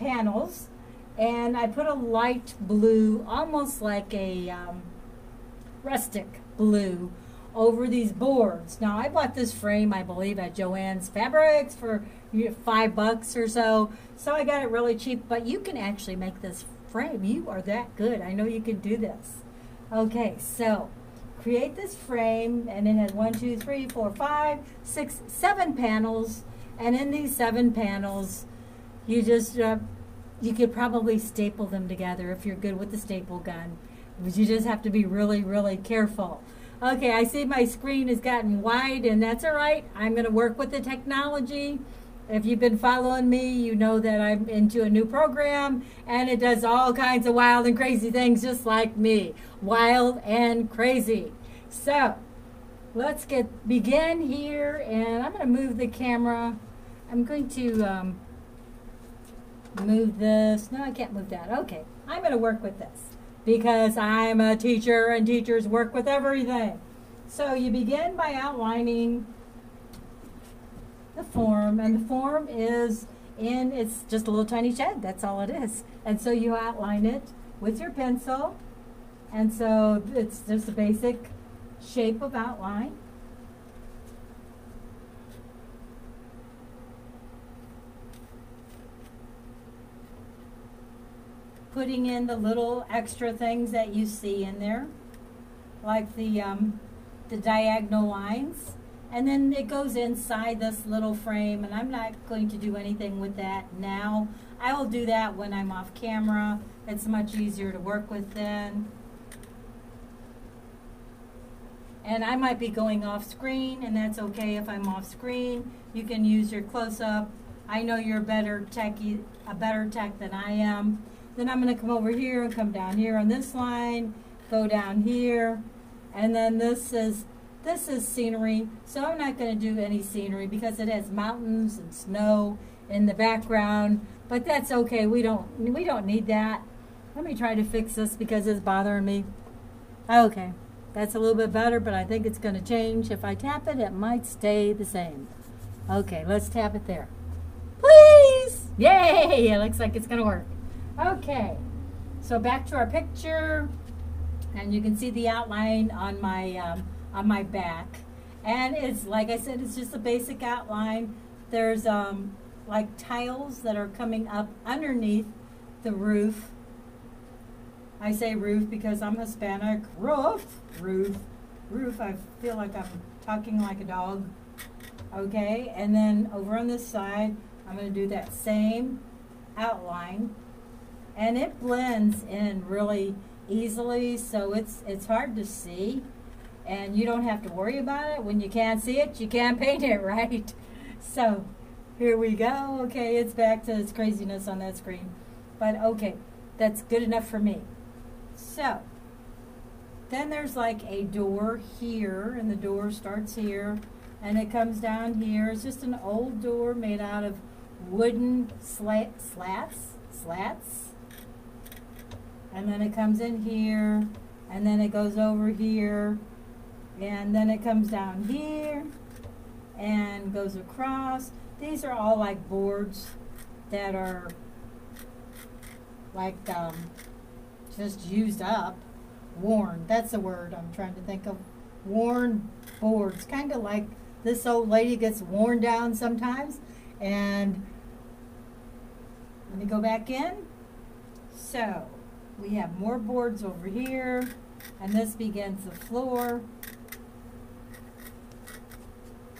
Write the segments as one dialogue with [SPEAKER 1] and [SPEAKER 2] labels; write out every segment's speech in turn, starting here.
[SPEAKER 1] panels, and I put a light blue, almost like a rustic blue, over these boards. Now I bought this frame, I believe, at Joann's Fabrics for $5 or so. So I got it really cheap, but you can actually make this frame. You are that good. I know you can do this. Okay, so create this frame, and it has 1, 2, 3, 4, 5, 6, 7 panels. And in these 7 panels, you just you could probably staple them together if you're good with the staple gun. But you just have to be really, really careful. Okay, I see my screen has gotten wide, and that's all right. I'm going to work with the technology. If you've been following me, you know that I'm into a new program, and it does all kinds of wild and crazy things just like me. Wild and crazy. So, let's begin here, and I'm going to move the camera. I'm going to move this. No, I can't move that. Okay, I'm going to work with this because I'm a teacher, and teachers work with everything. So you begin by outlining the form, and the form is it's just a little tiny shed. That's all it is. And so you outline it with your pencil, and so it's just a basic shape of outline. Putting in the little extra things that you see in there, like the diagonal lines, and then it goes inside this little frame, and I'm not going to do anything with that now. I will do that when I'm off camera. It's much easier to work with then. And I might be going off screen, and that's okay if I'm off screen. You can use your close-up. I know you're a better tech than I am. Then I'm going to come over here and come down here on this line, go down here, and then this is scenery. So I'm not going to do any scenery because it has mountains and snow in the background, but that's okay. We don't need that. Let me try to fix this because it's bothering me. Okay, that's a little bit better, but I think it's going to change. If I tap it, it might stay the same. Okay, let's tap it there. Please! Yay! It looks like it's going to work. Okay, so back to our picture, and you can see the outline on my back, and it's like I said, it's just a basic outline. There's like tiles that are coming up underneath the roof. I say roof because I'm Hispanic. Roof. I feel like I'm talking like a dog. Okay, and then over on this side, I'm going to do that same outline. And it blends in really easily, so it's hard to see, and you don't have to worry about it. When you can't see it, you can't paint it, right? So here we go. Okay, it's back to its craziness on that screen, but okay, that's good enough for me. So then there's like a door here, and the door starts here, and it comes down here. It's just an old door made out of wooden slats. And then it comes in here, and then it goes over here, and then it comes down here, and goes across. These are all like boards that are like just used up, worn. That's the word I'm trying to think of. Worn boards, kind of like this old lady gets worn down sometimes. And let me go back in. So we have more boards over here, and this begins the floor.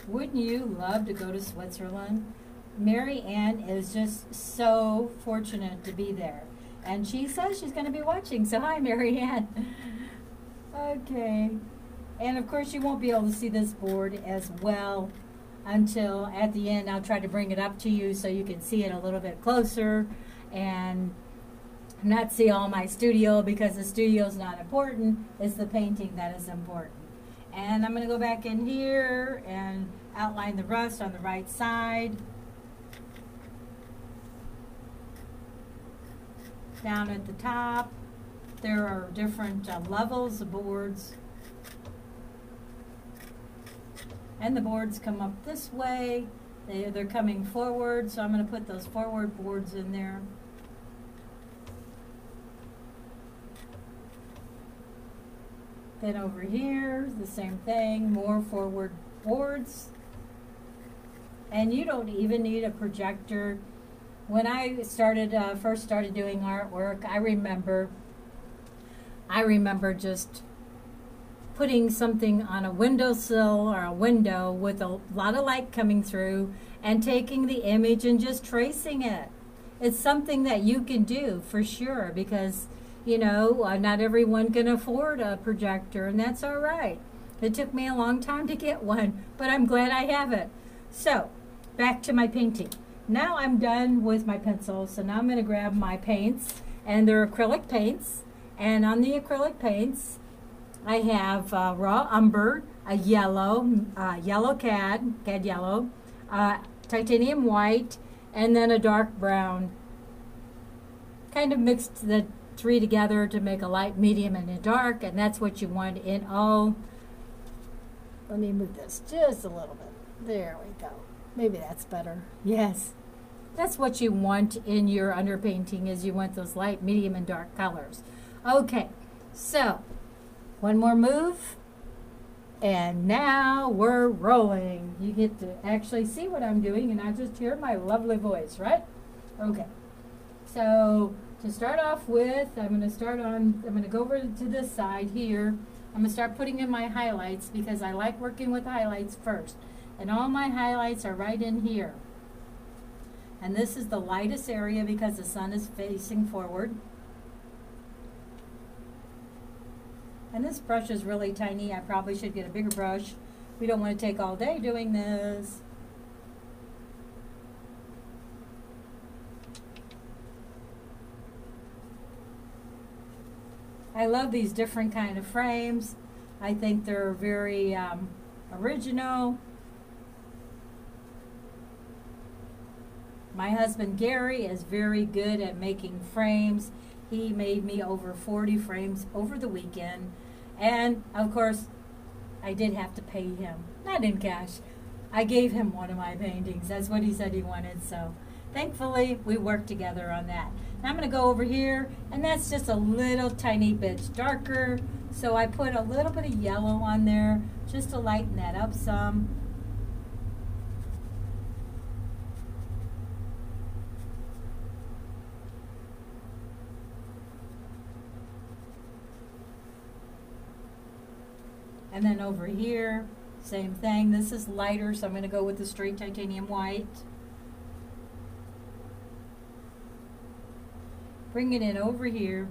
[SPEAKER 1] Wouldn't you love to go to Switzerland? Mary Ann is just so fortunate to be there, and she says she's going to be watching, so hi Mary Ann. Okay, and of course you won't be able to see this board as well until at the end. I'll try to bring it up to you so you can see it a little bit closer and not see all my studio, because the studio is not important. It's the painting that is important. And I'm going to go back in here and outline the rest on the right side. Down at the top, there are different levels of boards. And the boards come up this way. They're coming forward, so I'm going to put those forward boards in there. Then over here, the same thing, more forward boards. And you don't even need a projector. When I first started doing artwork, I remember just putting something on a windowsill or a window with a lot of light coming through and taking the image and just tracing it. It's something that you can do for sure because, you know, not everyone can afford a projector, and that's all right. It took me a long time to get one, but I'm glad I have it. So, back to my painting. Now I'm done with my pencils, so now I'm going to grab my paints, and they're acrylic paints. And on the acrylic paints, I have raw umber, a yellow, yellow cad yellow, titanium white, and then a dark brown. Kind of mixed the three together to make a light, medium, and a dark, and that's what you want in all. Let me move this just a little bit. There we go. Maybe that's better. Yes. That's what you want in your underpainting, is you want those light, medium, and dark colors. Okay, so one more move, and now we're rolling. You get to actually see what I'm doing and not just hear my lovely voice, right? Okay, so to start off with, I'm going to go over to this side here. I'm going to start putting in my highlights because I like working with highlights first. And all my highlights are right in here. And this is the lightest area because the sun is facing forward. And this brush is really tiny. I probably should get a bigger brush. We don't want to take all day doing this. I love these different kind of frames. I think they're very original. My husband Gary is very good at making frames. He made me over 40 frames over the weekend. And of course, I did have to pay him, not in cash. I gave him one of my paintings. That's what he said he wanted. So thankfully, we worked together on that. Now I'm going to go over here, and that's just a little tiny bit darker. So I put a little bit of yellow on there just to lighten that up some. And then over here, same thing. This is lighter, so I'm going to go with the straight titanium white. Bring it in over here.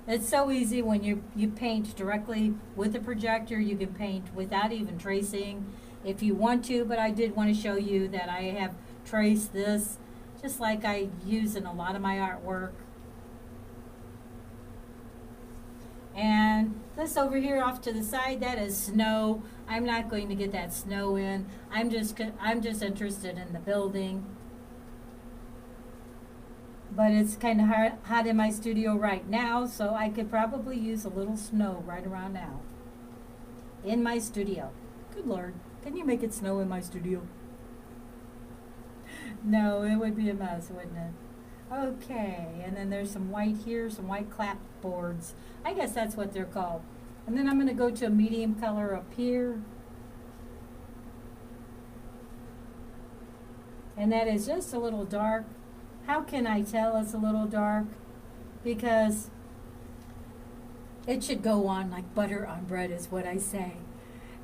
[SPEAKER 1] It's so easy when you paint directly with the projector. You can paint without even tracing if you want to, but I did want to show you that I have traced this just like I use in a lot of my artwork. And this over here off to the side, that is snow. I'm not going to get that snow in. I'm just interested in the building. But it's kind of hot in my studio right now, so I could probably use a little snow right around now. In my studio. Good Lord, can you make it snow in my studio? No, it would be a mess, wouldn't it? Okay, and then there's some white here, some white clapboards. I guess that's what they're called. And then I'm going to go to a medium color up here. And that is just a little dark. How can I tell it's a little dark? Because it should go on like butter on bread is what I say.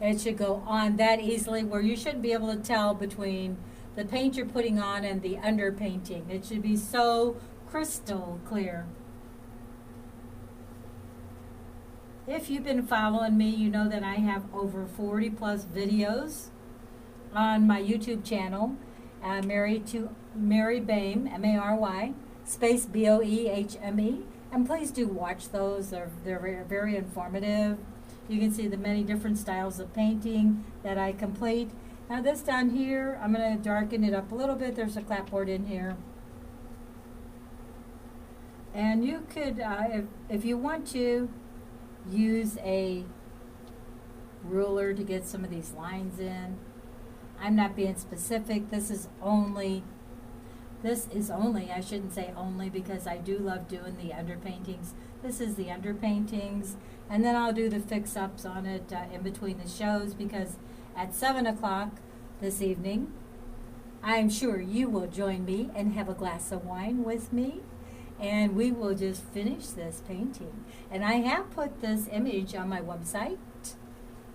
[SPEAKER 1] It should go on that easily where you shouldn't be able to tell between the paint you're putting on and the underpainting. It should be so crystal clear. If you've been following me, you know that I have over 40 plus videos on my YouTube channel, Mary Boehme, M-A-R-Y, space B-O-E-H-M-E. And please do watch those. They're very, very informative. You can see the many different styles of painting that I complete. Now this down here, I'm going to darken it up a little bit. There's a clapboard in here. And you could, if you want to, use a ruler to get some of these lines in. I'm not being specific. This is only This is only, I shouldn't say only, because I do love doing the underpaintings. This is the underpaintings, and then I'll do the fix-ups on it in between the shows, because at 7 o'clock this evening, I'm sure you will join me and have a glass of wine with me, and we will just finish this painting. And I have put this image on my website,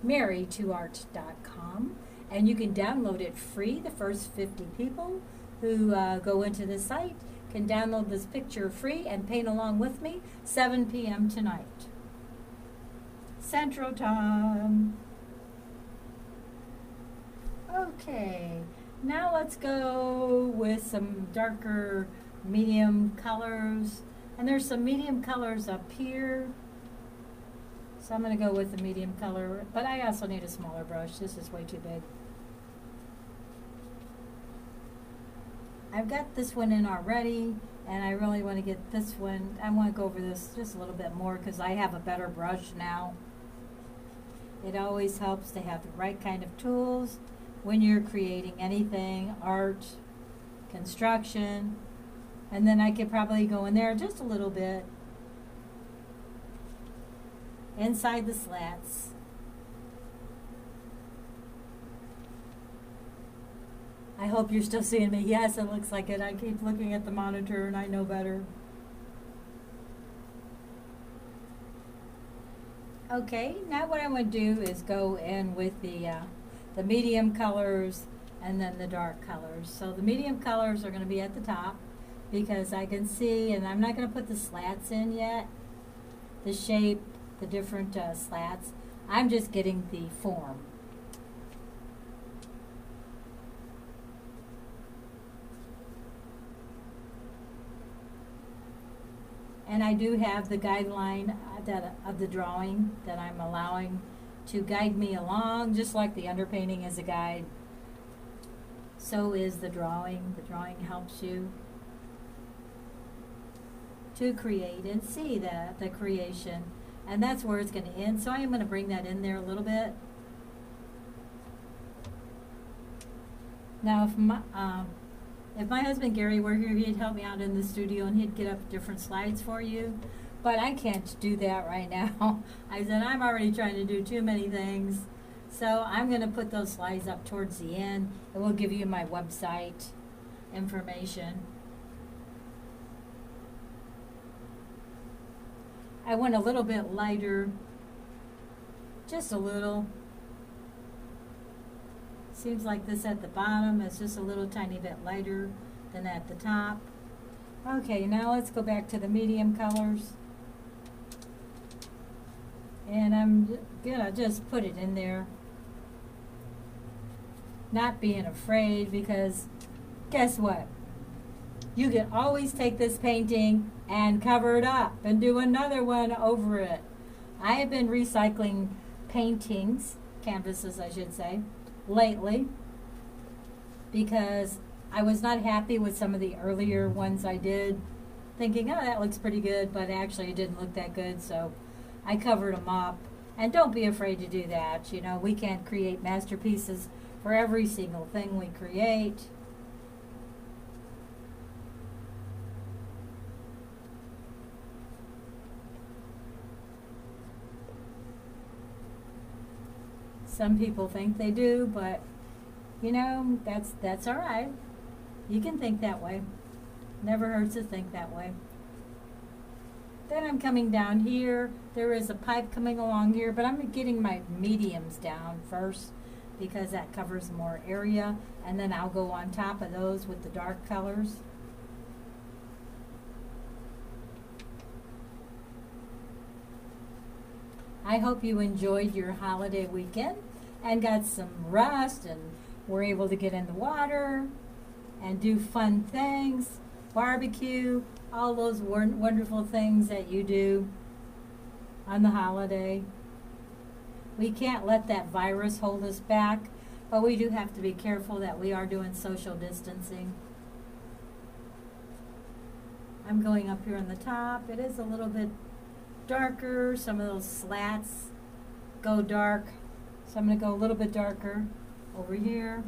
[SPEAKER 1] mary2art.com, and you can download it free. The first 50 people who go into the site can download this picture free and paint along with me, 7 p.m. tonight, Central Time. Okay, now let's go with some darker medium colors. And there's some medium colors up here. So I'm going to go with the medium color, but I also need a smaller brush. This is way too big. I've got this one in already, and I really want to get this one. I want to go over this just a little bit more because I have a better brush now. It always helps to have the right kind of tools when you're creating anything, art, construction. And then I could probably go in there just a little bit inside the slats. I hope you're still seeing me. Yes, it looks like it. I keep looking at the monitor and I know better. Okay, now what I want to do is go in with the medium colors and then the dark colors. So the medium colors are going to be at the top because I can see, and I'm not going to put the slats in yet, the shape, the different slats. I'm just getting the form. And I do have the guideline of the drawing that I'm allowing to guide me along, just like the underpainting is a guide. So is the drawing. The drawing helps you to create and see the creation. And that's where it's going to end. So I am going to bring that in there a little bit. Now, if my husband Gary were here, he'd help me out in the studio and he'd get up different slides for you. But I can't do that right now. I said I'm already trying to do too many things. So I'm going to put those slides up towards the end. It will give you my website information. I went a little bit lighter, just a little. Seems like this at the bottom is just a little tiny bit lighter than at the top. Okay, now let's go back to the medium colors. And I'm gonna just put it in there. Not being afraid, because guess what? You can always take this painting and cover it up and do another one over it. I have been recycling paintings, canvases I should say, lately because I was not happy with some of the earlier ones I did, thinking, oh, that looks pretty good, but actually it didn't look that good, so I covered them up. And don't be afraid to do that. You know, we can't create masterpieces for every single thing we create. Some people think they do, but you know, that's all right. You can think that way. Never hurts to think that way. Then I'm coming down here. There is a pipe coming along here, but I'm getting my mediums down first because that covers more area, and then I'll go on top of those with the dark colors. I hope you enjoyed your holiday weekend and got some rest and were able to get in the water and do fun things, barbecue, all those wonderful things that you do on the holiday. We can't let that virus hold us back, but we do have to be careful that we are doing social distancing. I'm going up here on the top. It is a little bit darker. Some of those slats go dark, so I'm going to go a little bit darker over here.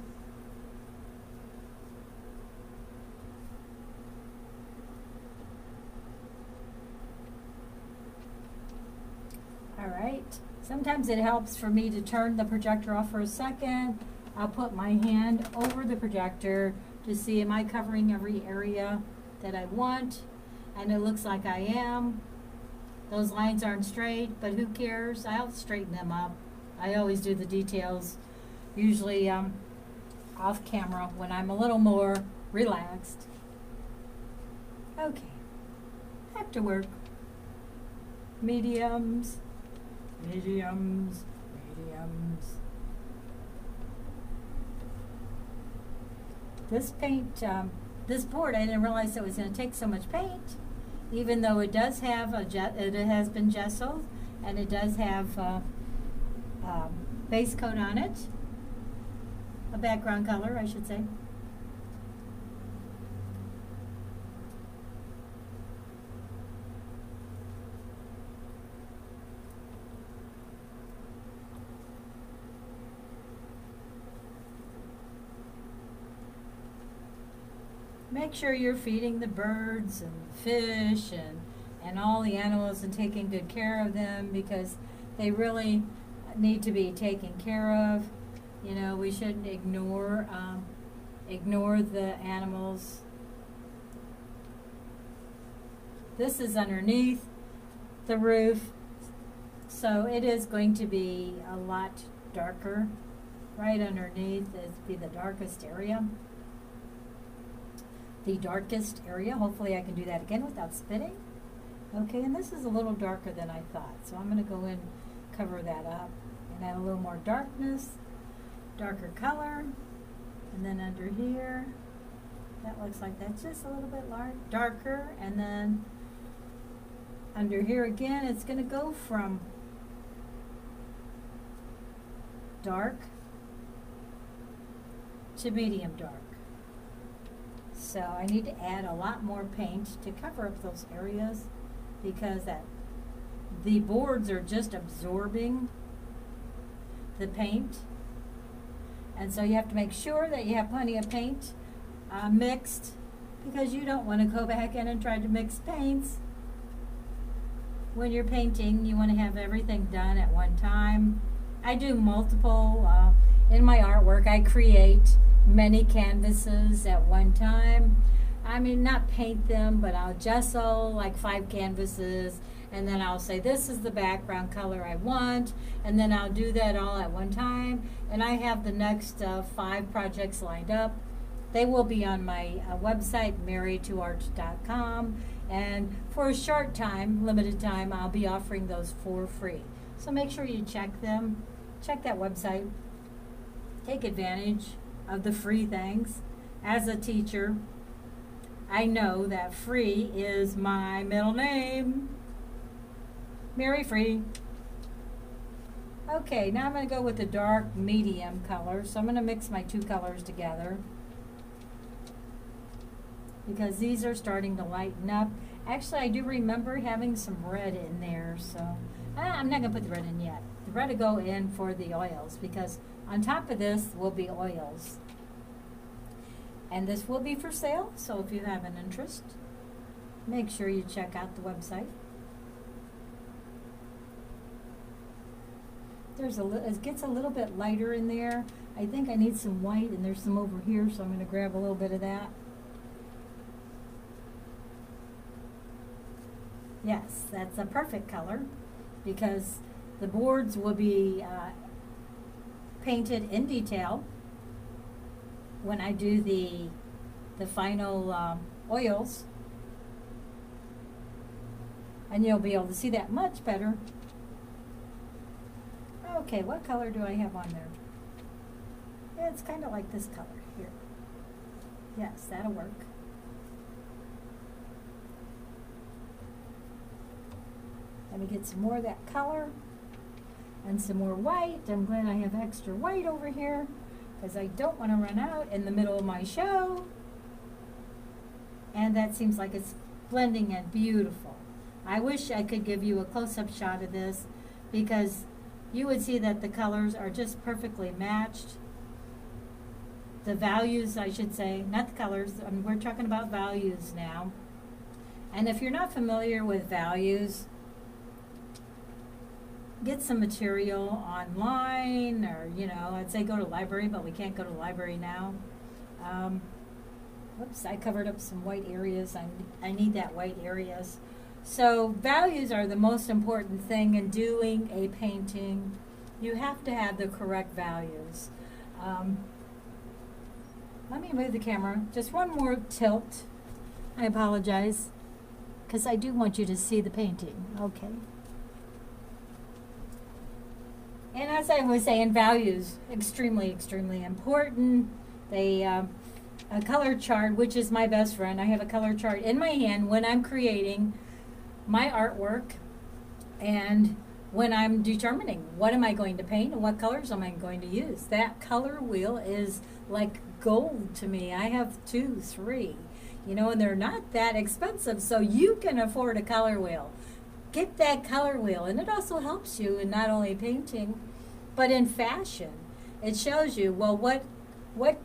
[SPEAKER 1] light. Sometimes it helps for me to turn the projector off for a second. I'll put my hand over the projector to see, am I covering every area that I want? And it looks like I am. Those lines aren't straight, but who cares? I'll straighten them up. I always do the details, usually off camera when I'm a little more relaxed. Okay, back to work. Mediums, mediums, mediums. This paint, this board, I didn't realize it was going to take so much paint, even though it does have it has been gessoed, and it does have base coat on it, a background color, I should say. Make sure you're feeding the birds and fish and all the animals and taking good care of them, because they really need to be taken care of. You know, we shouldn't ignore the animals. This is underneath the roof, so it is going to be a lot darker. Right underneath is be the darkest area. The darkest area. Hopefully I can do that again without spitting. Okay, and this is a little darker than I thought, so I'm going to go in, cover that up, and add a little more darkness, darker color, and then under here, that looks like that's just a little bit darker, and then under here again, it's going to go from dark to medium dark. So I need to add a lot more paint to cover up those areas, because the boards are just absorbing the paint. And so you have to make sure that you have plenty of paint mixed, because you don't want to go back in and try to mix paints. When you're painting, you want to have everything done at one time. I do multiple, in my artwork, I create many canvases at one time. I mean, not paint them, but I'll gesso like 5 canvases, and then I'll say this is the background color I want, and then I'll do that all at one time, and I have the next 5 projects lined up. They will be on my website, marytoart.com, and for a short time, limited time, I'll be offering those for free. So make sure you check them, check that website, take advantage of the free things. As a teacher, I know that free is my middle name. Mary Free. Okay, now I'm going to go with the dark medium color. So I'm going to mix my 2 colors together, because these are starting to lighten up. Actually, I do remember having some red in there, so I'm not going to put the red in yet. The red will go in for the oils, because on top of this will be oils. And this will be for sale, so if you have an interest, make sure you check out the website. It gets a little bit lighter in there. I think I need some white, and there's some over here, so I'm going to grab a little bit of that. Yes, that's a perfect color, because the boards will be painted in detail when I do the final oils, and you'll be able to see that much better. Okay, what color do I have on there? Yeah, it's kind of like this color here. Yes, that'll work. Let me get some more of that color and some more white. I'm glad I have extra white over here, because I don't want to run out in the middle of my show. And that seems like it's blending in beautiful. I wish I could give you a close-up shot of this, because you would see that the colors are just perfectly matched. The values, I should say, not the colors. We're talking about values now. And if you're not familiar with values, get some material online, or, you know, I'd say go to library, but we can't go to library now. Whoops, I covered up some white areas. I need that white areas. So values are the most important thing in doing a painting. You have to have the correct values. Let me move the camera. Just one more tilt. I apologize, because I do want you to see the painting. Okay. And as I was saying, values, extremely, extremely important. They, a color chart, which is my best friend. I have a color chart in my hand when I'm creating my artwork, and when I'm determining what am I going to paint and what colors am I going to use. That color wheel is like gold to me. I have 2, 3, you know, and they're not that expensive, so you can afford a color wheel. Get that color wheel, and it also helps you in not only painting, but in fashion. It shows you, well, what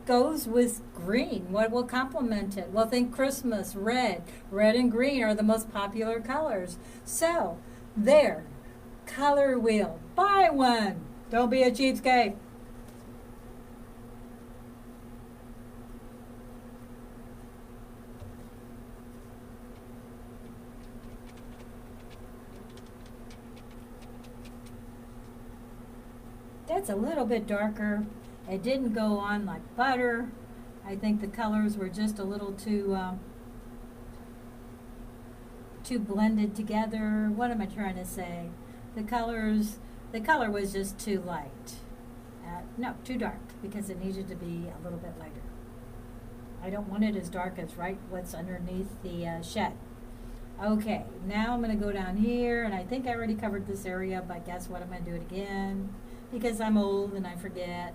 [SPEAKER 1] goes with green? What will complement it? Well, think Christmas, red. Red and green are the most popular colors. So, there, color wheel. Buy one. Don't be a cheapskate. That's a little bit darker. It didn't go on like butter. I think the colors were just a little too blended together. What am I trying to say? The color was just too light. No, too dark, because it needed to be a little bit lighter. I don't want it as dark as what's underneath the shed. Okay, now I'm going to go down here, and I think I already covered this area, but guess what? I'm going to do it again, because I'm old and I forget.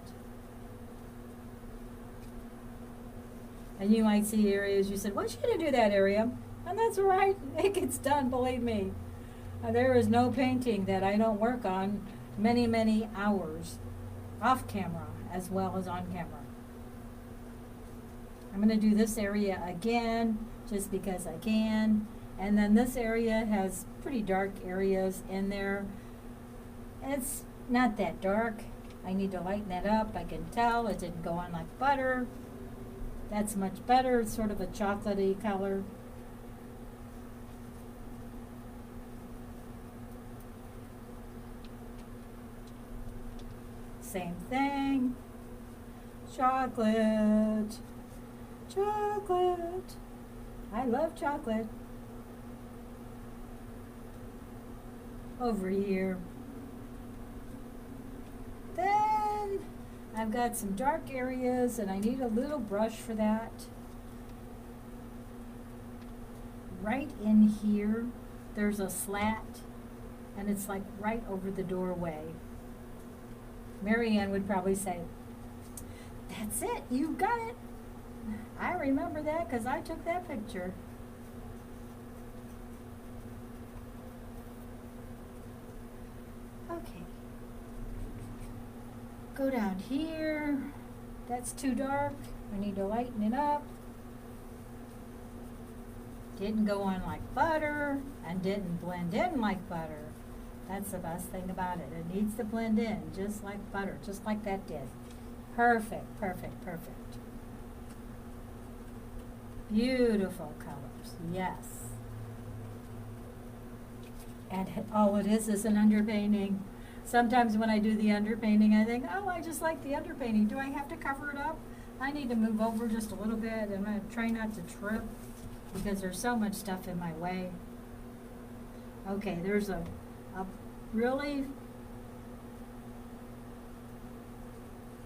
[SPEAKER 1] And you might see areas you said, why should I do that area? And that's all right. It gets done, believe me. There is no painting that I don't work on many, many hours off camera as well as on camera. I'm going to do this area again just because I can. And then this area has pretty dark areas in there. It's not that dark. I need to lighten that up. I can tell it didn't go on like butter. That's much better. It's sort of a chocolatey color. Same thing. Chocolate. Chocolate. I love chocolate. Over here. Then I've got some dark areas and I need a little brush for that. Right in here, there's a slat, and it's like right over the doorway. Marianne would probably say, that's it, you got it. I remember that because I took that picture. Okay. Go down here. That's too dark. I need to lighten it up. Didn't go on like butter and didn't blend in like butter. That's the best thing about it. It needs to blend in just like butter, just like that did. Perfect, perfect, perfect. Beautiful colors, yes. And all it is an underpainting. Sometimes when I do the underpainting, I think, oh, I just like the underpainting. Do I have to cover it up? I need to move over just a little bit. I'm going to try not to trip because there's so much stuff in my way. Okay, there's a really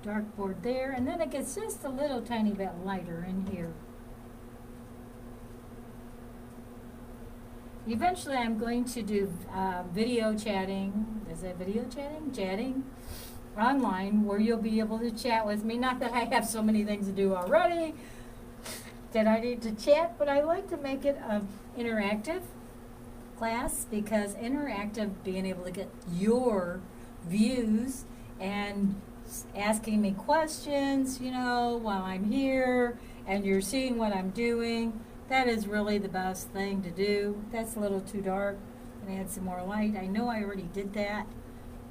[SPEAKER 1] dark board there, and then it gets just a little tiny bit lighter in here. Eventually I'm going to do video chatting. Is it video chatting? Chatting online, where you'll be able to chat with me. Not that I have so many things to do already that I need to chat, but I like to make it an interactive class, because interactive, being able to get your views and asking me questions, you know, while I'm here, and you're seeing what I'm doing. That is really the best thing to do. That's a little too dark. I'm going to add some more light. I know I already did that,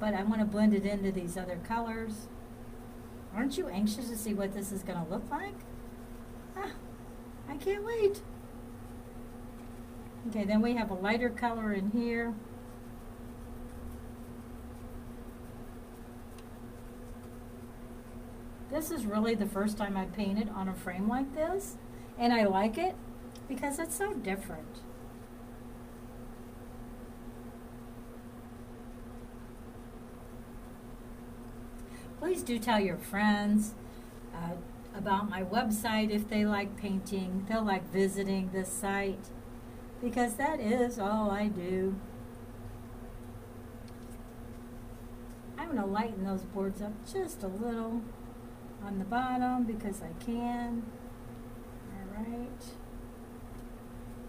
[SPEAKER 1] but I want to blend it into these other colors. Aren't you anxious to see what this is going to look like? Ah, I can't wait. Okay, then we have a lighter color in here. This is really the first time I painted on a frame like this, and I like it because it's so different. Please do tell your friends about my website if they like painting, they'll like visiting this site, because that is all I do. I'm going to lighten those boards up just a little on the bottom because I can. All right.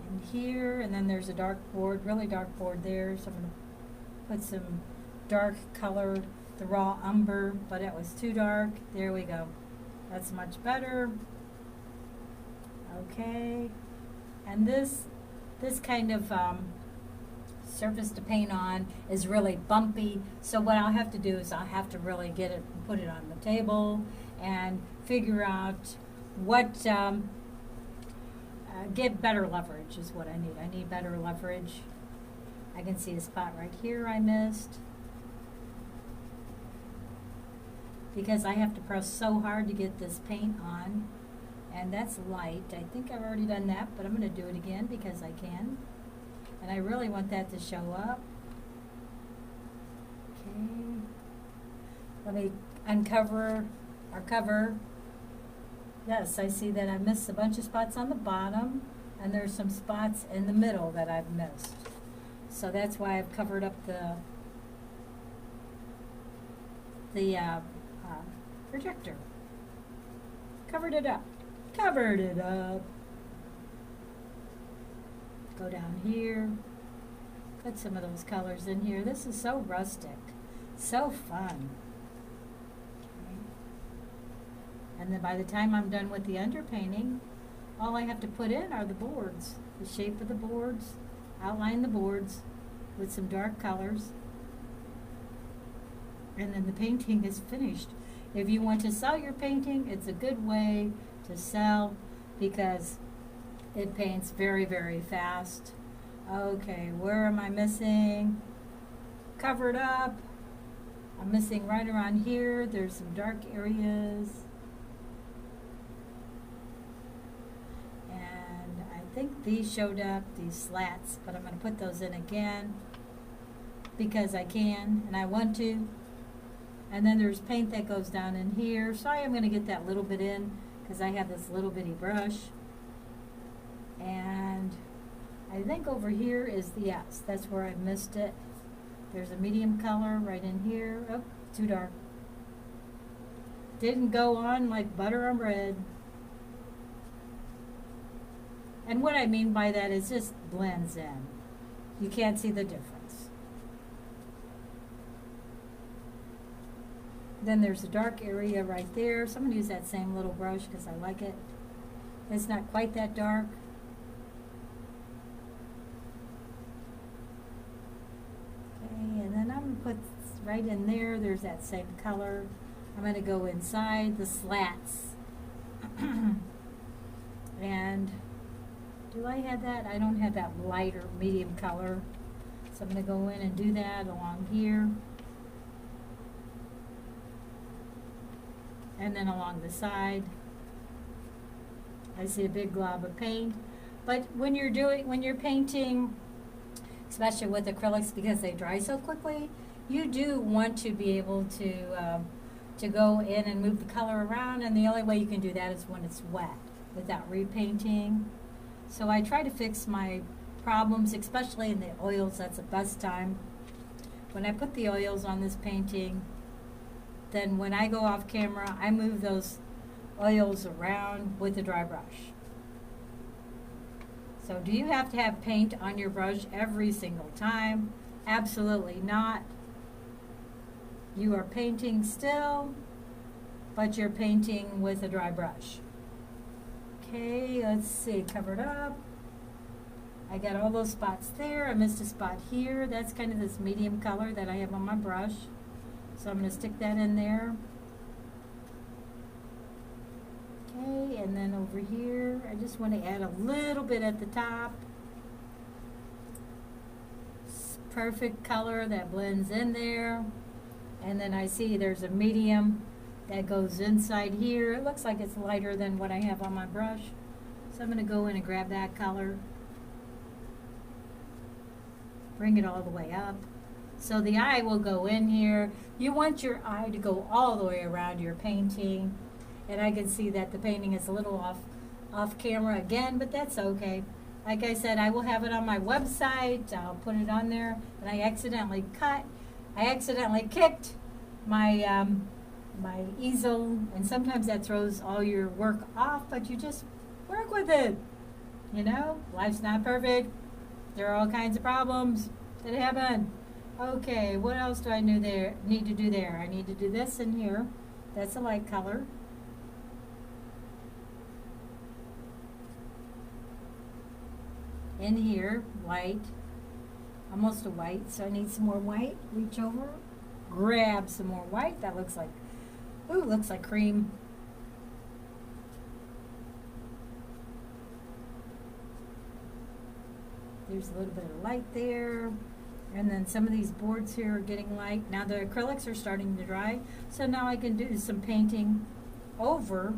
[SPEAKER 1] And here, and then there's a dark board, really dark board there, so I'm going to put some dark color, the raw umber, but it was too dark. There we go. That's much better. Okay. And this kind of surface to paint on is really bumpy, so what I'll have to do is I'll have to really get it and put it on the table and figure out what get better leverage is what I need. I need better leverage. I can see a spot right here I missed because I have to press so hard to get this paint on, and that's light. I think I've already done that, but I'm going to do it again because I can. And I really want that to show up. Okay. Let me uncover our cover. Yes, I see that I missed a bunch of spots on the bottom, and there's some spots in the middle that I've missed. So that's why I've covered up the projector. Covered it up. Covered it up. Go down here. Put some of those colors in here. This is so rustic. So fun. Okay. And then by the time I'm done with the underpainting, all I have to put in are the boards. The shape of the boards. Outline the boards with some dark colors. And then the painting is finished. If you want to sell your painting, it's a good way to sell because it paints very, very fast. Okay, where am I missing? Covered up. I'm missing right around here. There's some dark areas. And I think these showed up, these slats, but I'm going to put those in again because I can and I want to. And then there's paint that goes down in here. So I am going to get that little bit in because I have this little bitty brush. And I think over here is the S. That's where I missed it. There's a medium color right in here. Oh, too dark. Didn't go on like butter on bread. And what I mean by that is just blends in. You can't see the difference. Then there's a dark area right there. So I'm going to use that same little brush because I like it. It's not quite that dark. And then I'm going to put right in there, there's that same color. I'm going to go inside the slats. And do I have that? I don't have that lighter medium color. So I'm going to go in and do that along here. And then along the side. I see a big glob of paint. But when you're painting, especially with acrylics because they dry so quickly, you do want to be able to go in and move the color around, and the only way you can do that is when it's wet without repainting. So I try to fix my problems, especially in the oils. That's the best time. When I put the oils on this painting, then when I go off camera, I move those oils around with a dry brush. So do you have to have paint on your brush every single time? Absolutely not. You are painting still, but you're painting with a dry brush. Okay, let's see, covered up. I got all those spots there. I missed a spot here. That's kind of this medium color that I have on my brush. So I'm going to stick that in there. Okay, and then over here, I just want to add a little bit at the top. Perfect color that blends in there. And then I see there's a medium that goes inside here. It looks like it's lighter than what I have on my brush. So I'm going to go in and grab that color. Bring it all the way up. So the eye will go in here. You want your eye to go all the way around your painting. And I can see that the painting is a little off camera again, but that's okay. Like I said, I will have it on my website. I'll put it on there. And I accidentally kicked my my easel, and sometimes that throws all your work off, but you just work with it. You know, life's not perfect. There are all kinds of problems that happen. Okay, what else do I need to do there? I need to do this in here. That's a light color. In here, white, almost a white, so I need some more white. Reach over, grab some more white. That looks like, ooh, looks like cream. There's a little bit of light there. And then some of these boards here are getting light. Now the acrylics are starting to dry, so now I can do some painting over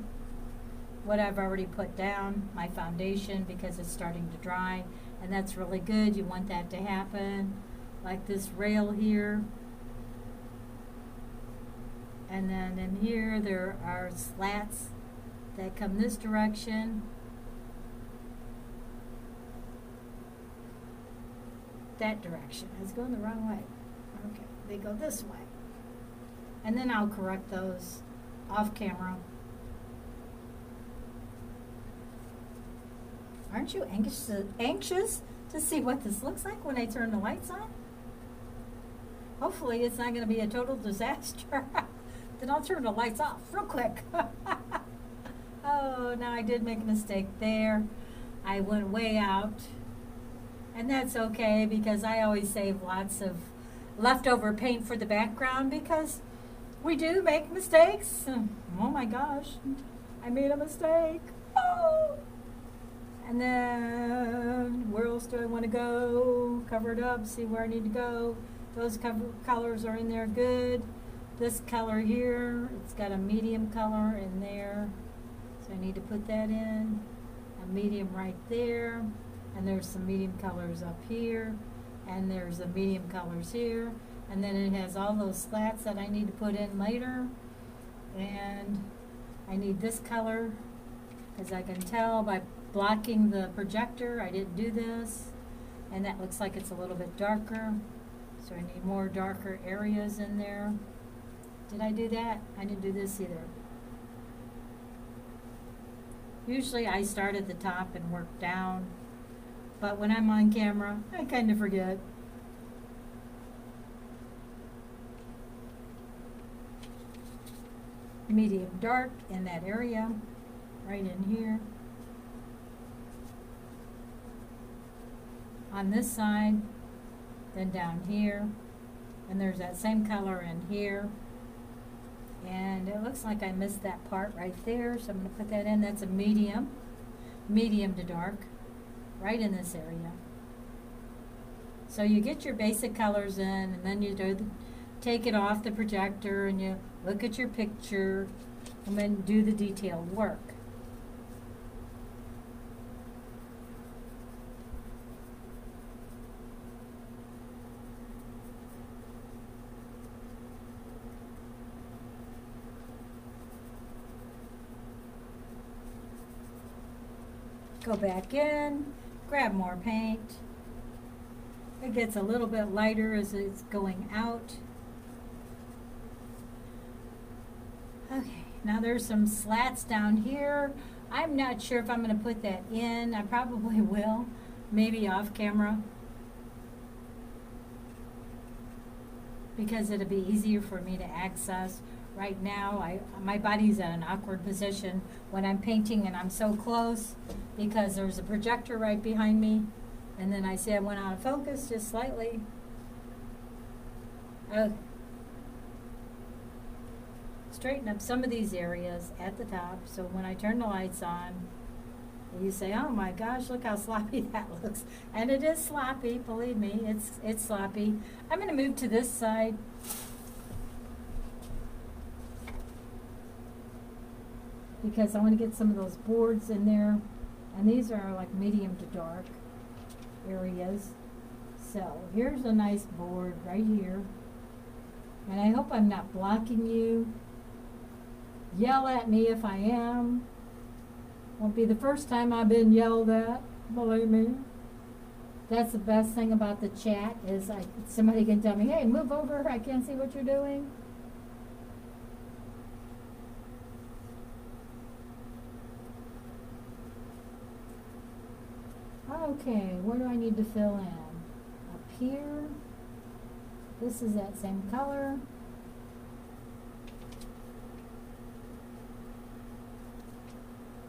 [SPEAKER 1] what I've already put down, my foundation, because it's starting to dry, and that's really good. You want that to happen. Like this rail here. And then in here there are slats that come this direction. That direction. I was going the wrong way. Okay, they go this way. And then I'll correct those off camera. Aren't you anxious to see what this looks like when I turn the lights on? Hopefully it's not going to be a total disaster. Then I'll turn the lights off real quick. Oh, now I did make a mistake there. I went way out. And that's okay, because I always save lots of leftover paint for the background, because we do make mistakes. Oh my gosh, I made a mistake. Oh. And then where else do I want to go? Cover it up, see where I need to go. Those colors are in there good. This color here, it's got a medium color in there. So I need to put that in. A medium right there. And there's some medium colors up here. And there's the medium colors here. And then it has all those slats that I need to put in later. And I need this color, as I can tell by blocking the projector. I didn't do this. And that looks like it's a little bit darker. So I need more darker areas in there. Did I do that? I didn't do this either. Usually I start at the top and work down. But when I'm on camera, I kind of forget. Medium dark in that area, right in here. On this side, then down here. And there's that same color in here. And it looks like I missed that part right there, so I'm going to put that in. That's a medium to dark, right in this area. So you get your basic colors in, and then you take it off the projector, and you look at your picture, and then do the detailed work. Go back in, grab more paint. It gets a little bit lighter as it's going out. Okay, now there's some slats down here. I'm not sure if I'm going to put that in. I probably will, maybe off camera, because it'll be easier for me to access. Right now, my body's at an awkward position when I'm painting and I'm so close, because there's a projector right behind me, and then I see I went out of focus just slightly. Oh. straighten up some of these areas at the top, so when I turn the lights on, you say, oh my gosh, look how sloppy that looks. And it is sloppy, believe me, it's sloppy. I'm going to move to this side. Because I want to get some of those boards in there. And these are like medium to dark areas. So here's a nice board right here. And I hope I'm not blocking you. Yell at me if I am. Won't be the first time I've been yelled at, believe me. That's the best thing about the chat is somebody can tell me, hey, move over, I can't see what you're doing. Okay, where do I need to fill in? Up here. This is that same color.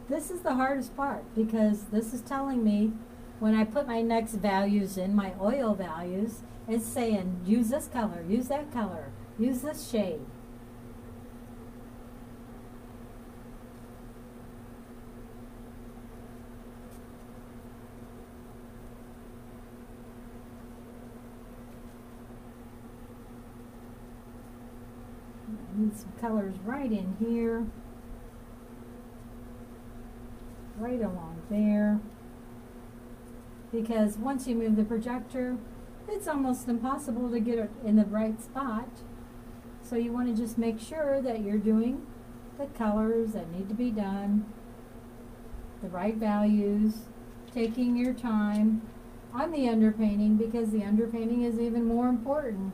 [SPEAKER 1] This is the hardest part because this is telling me when I put my next values in, my oil values, it's saying use this color, use that color, use this shade. I need some colors right in here. Right along there, because once you move the projector, it's almost impossible to get it in the right spot. So you want to just make sure that you're doing the colors that need to be done, the right values, taking your time on the underpainting, because the underpainting is even more important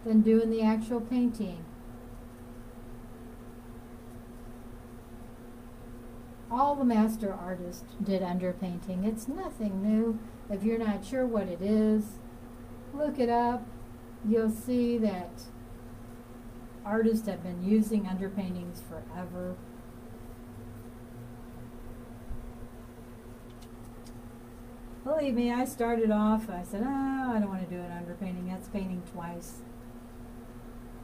[SPEAKER 1] than doing the actual painting. All the master artists did underpainting. It's nothing new. If you're not sure what it is, look it up. You'll see that artists have been using underpaintings forever. Believe me, I started off, I said, oh, I don't want to do an underpainting. That's painting twice.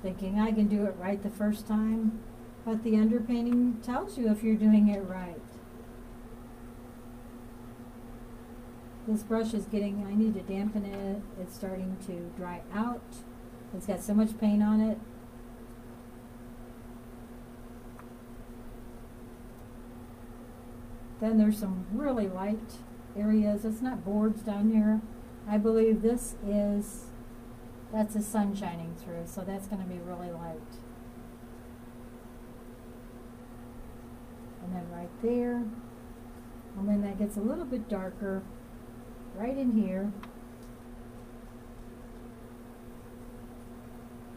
[SPEAKER 1] Thinking I can do it right the first time. But the underpainting tells you if you're doing it right. This brush is getting, I need to dampen it. It's starting to dry out. It's got so much paint on it. Then there's some really light areas. It's not boards down here. I believe this is, that's the sun shining through, so that's going to be really light. And then right there, and then that gets a little bit darker right in here,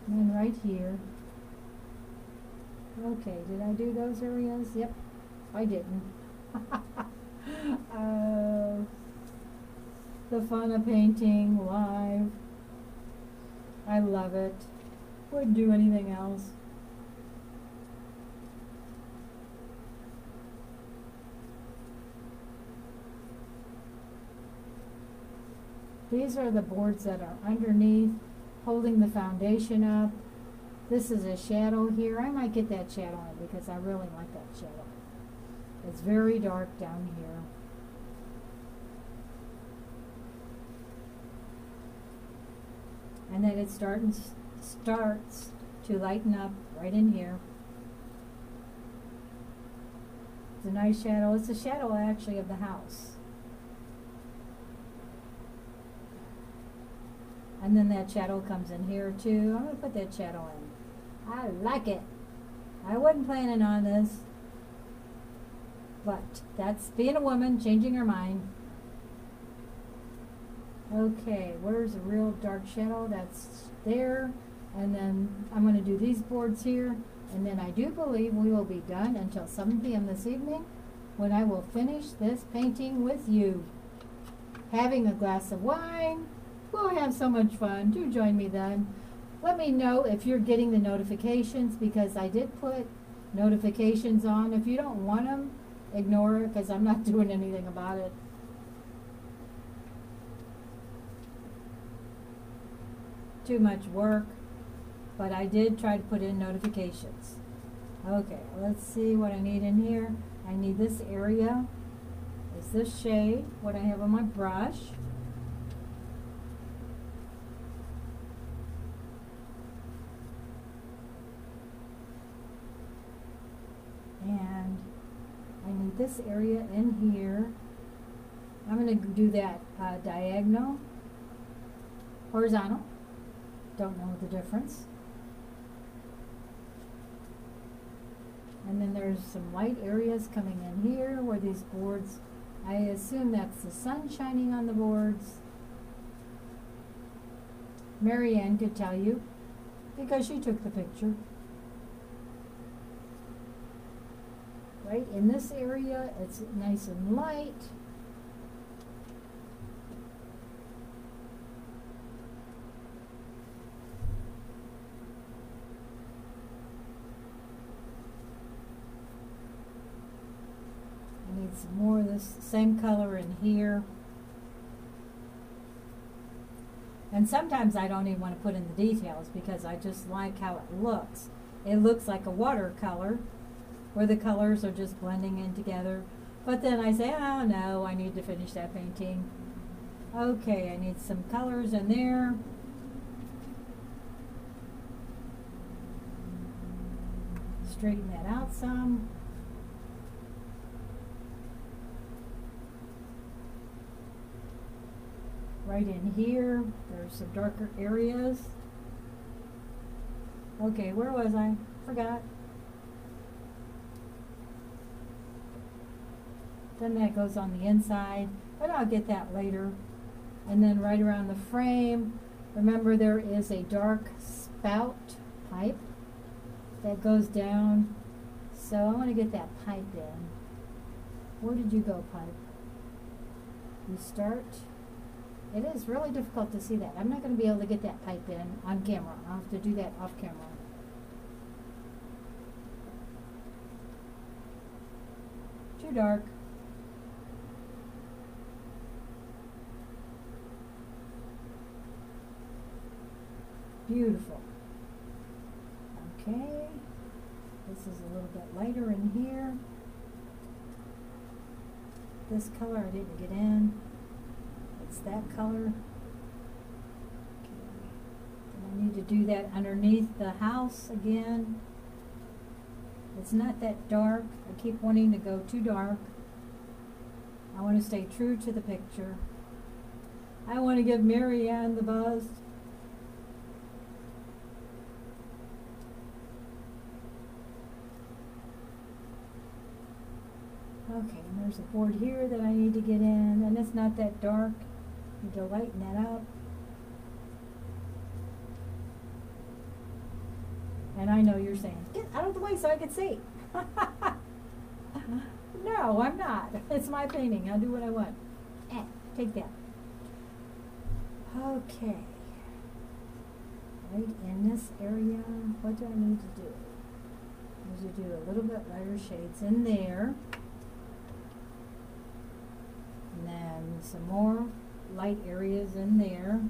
[SPEAKER 1] and then right here. Okay, did I do those areas? Yep, I didn't. The fun of painting live. I love it. Wouldn't do anything else. These are the boards that are underneath, holding the foundation up. This is a shadow here. I might get that shadow on because I really like that shadow. It's very dark down here. And then it starts to lighten up right in here. It's a nice shadow. It's a shadow actually of the house. And then that shadow comes in here too. I'm going to put that shadow in. I like it. I wasn't planning on this. But that's being a woman, changing her mind. Okay, where's a real dark shadow? That's there. And then I'm going to do these boards here. And then I do believe we will be done until 7 p.m. this evening, when I will finish this painting with you. Having a glass of wine. We'll have so much fun. Do join me then. Let me know if you're getting the notifications, because I did put notifications on. If you don't want them, ignore it, because I'm not doing anything about it. Too much work, but I did try to put in notifications. Okay, let's see what I need in here. I need this area. Is this shade what I have on my brush? And I need this area in here. I'm going to do that diagonal, horizontal. Don't know the difference. And then there's some light areas coming in here where these boards, I assume that's the sun shining on the boards. Marianne could tell you because she took the picture. Right in this area, it's nice and light. I need some more of this same color in here. And sometimes I don't even want to put in the details because I just like how it looks. It looks like a watercolor where the colors are just blending in together. But then I say, oh no, I need to finish that painting. Okay, I need some colors in there. Straighten that out some. Right in here, there's some darker areas. Okay, where was I? Forgot. Then that goes on the inside, but I'll get that later. And then right around the frame, remember there is a dark spout pipe that goes down. So I want to get that pipe in. Where did you go, pipe? You start. It is really difficult to see that. I'm not going to be able to get that pipe in on camera. I'll have to do that off camera. Too dark. Beautiful. Okay. This is a little bit lighter in here. This color I didn't get in. It's that color. Okay. And I need to do that underneath the house again. It's not that dark. I keep wanting to go too dark. I want to stay true to the picture. I want to give Marianne the buzz. Okay, and there's a board here that I need to get in, and it's not that dark. Need to lighten that up. And I know you're saying, get out of the way so I can see. No, I'm not. It's my painting. I'll do what I want. Take that. Okay. Right in this area, what do I need to do? I need to do a little bit lighter shades in there. And then some more light areas in there.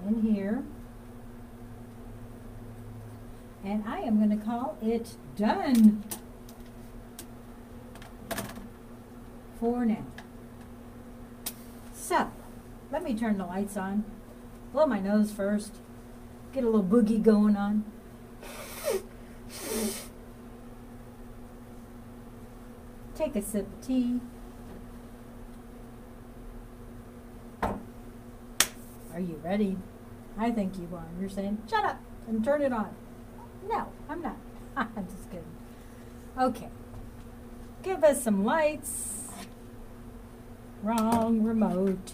[SPEAKER 1] In here. And I am going to call it done for now. So, let me turn the lights on. Blow my nose first. Get a little boogie going on. Take a sip of tea. Are you ready? I think you are. You're saying, shut up and turn it on. No, I'm not. I'm just kidding. Okay. Give us some lights. Wrong remote.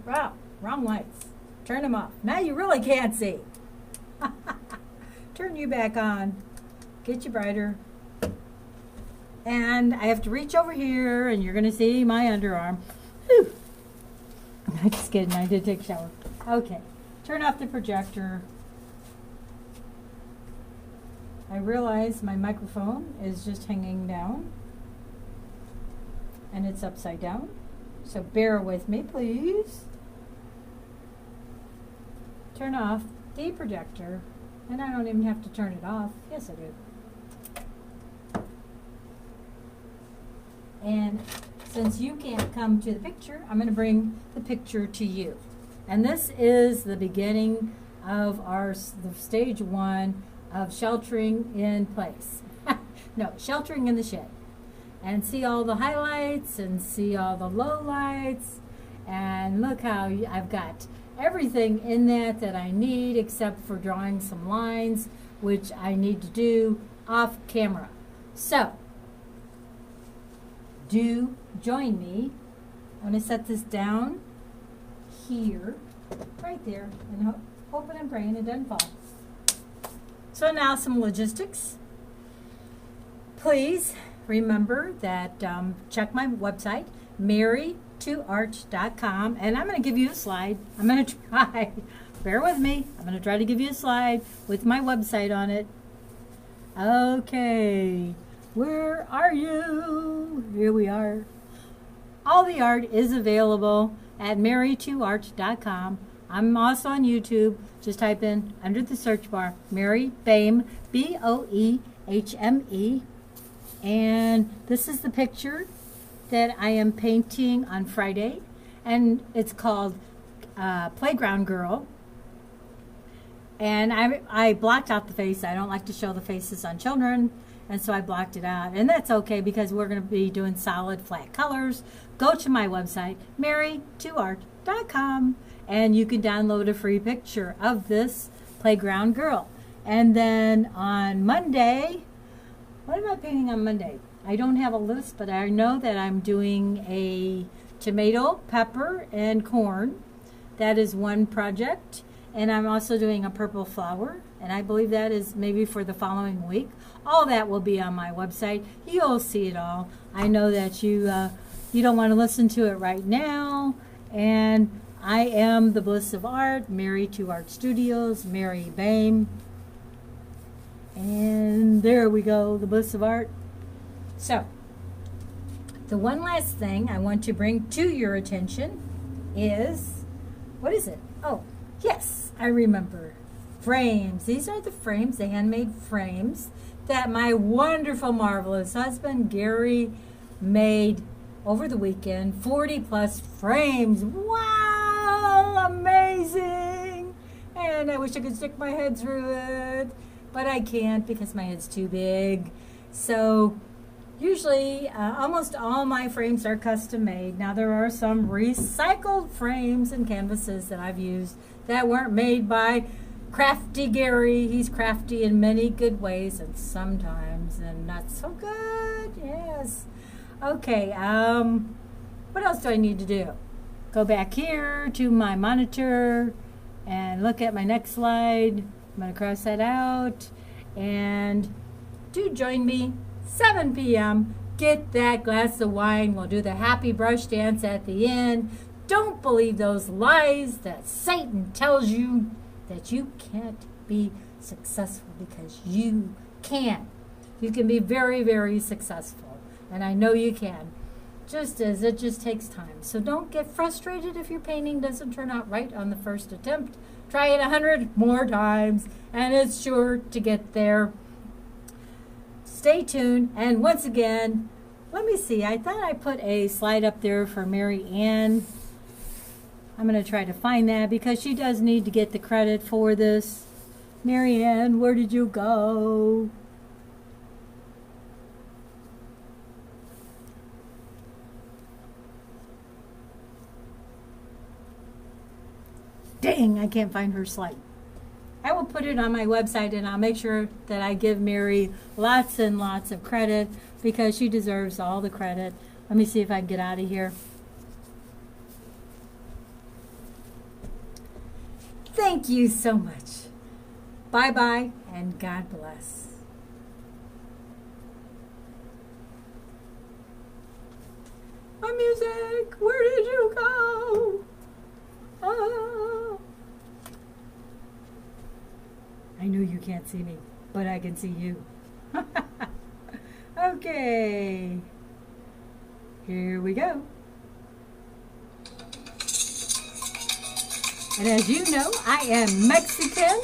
[SPEAKER 1] Wow, wrong lights. Turn them off. Now you really can't see. Turn you back on. Get you brighter. And I have to reach over here, and you're going to see my underarm. Whew. I'm just kidding. I did take a shower. Okay. Turn off the projector. I realize my microphone is just hanging down. And it's upside down. So bear with me, please. Turn off the projector. And I don't even have to turn it off. Yes, I do. And since you can't come to the picture, I'm going to bring the picture to you. And this is the beginning of the stage 1 of sheltering in place. No, sheltering in the shed. And see all the highlights and see all the lowlights. And look how I've got everything in that I need except for drawing some lines, which I need to do off camera. So, do join me. I'm going to set this down here, right there, and hoping and praying it doesn't fall. So now some logistics. Please remember that check my website, mary2art.com, and I'm going to give you a slide. I'm going to try, bear with me, I'm going to try to give you a slide with my website on it. Okay, where are you? Here we are. All the art is available at mary2art.com. I'm also on YouTube. Just type in under the search bar, Mary Boehme, Boehme. And this is the picture that I am painting on Friday. And it's called Playground Girl. And I blocked out the face. I don't like to show the faces on children. And so I blocked it out. And that's okay because we're going to be doing solid flat colors. Go to my website, mary2art.com. And you can download a free picture of this Playground Girl. And then on Monday, what am I painting on Monday? I don't have a list, but I know that I'm doing a tomato, pepper, and corn. That is one project. And I'm also doing a purple flower. And I believe that is maybe for the following week. All that will be on my website. You'll see it all. I know that you don't want to listen to it right now. And I am the Bliss of Art, Mary 2 Art Studios, Mary Boehme. And there we go, the Bliss of Art. So, the one last thing I want to bring to your attention is, what is it? Oh, yes, I remember. Frames. These are the frames, the handmade frames that my wonderful, marvelous husband, Gary, made over the weekend. 40 plus frames. Wow, amazing. And I wish I could stick my head through it, but I can't because my head's too big. So usually almost all my frames are custom made. Now there are some recycled frames and canvases that I've used that weren't made by crafty Gary. He's crafty in many good ways and sometimes and not so good. Yes. Okay, what else do I need to do? Go back here to my monitor and look at my next slide. I'm going to cross that out. And do join me 7 p.m. Get that glass of wine. We'll do the happy brush dance at the end. Don't believe those lies that Satan tells you that you can't be successful, because you can. You can be very, very successful. And I know you can, just as it just takes time. So don't get frustrated if your painting doesn't turn out right on the first attempt. Try it 100 more times, and it's sure to get there. Stay tuned, and once again, let me see. I thought I put a slide up there for Mary Ann. I'm going to try to find that because she does need to get the credit for this. Mary Ann, where did you go? Dang, I can't find her slide. I will put it on my website, and I'll make sure that I give Mary lots and lots of credit because she deserves all the credit. Let me see if I can get out of here. Thank you so much. Bye-bye, and God bless. My music, where did you go? Oh. I know you can't see me, but I can see you. Okay. Here we go. And as you know, I am Mexican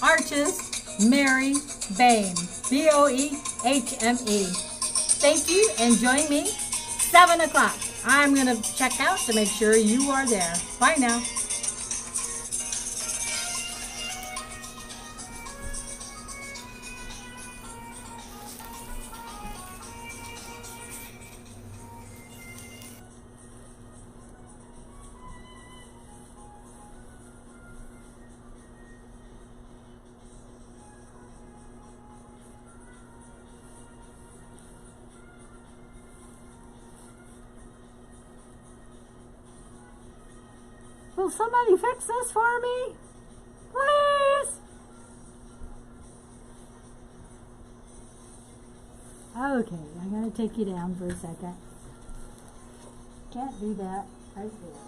[SPEAKER 1] artist Mary Boehme, Boehme. Thank you and join me 7 o'clock. I'm going to check out to make sure you are there. Bye now. Will somebody fix this for me? Please? Okay, I gotta take you down for a second. Can't do that right there.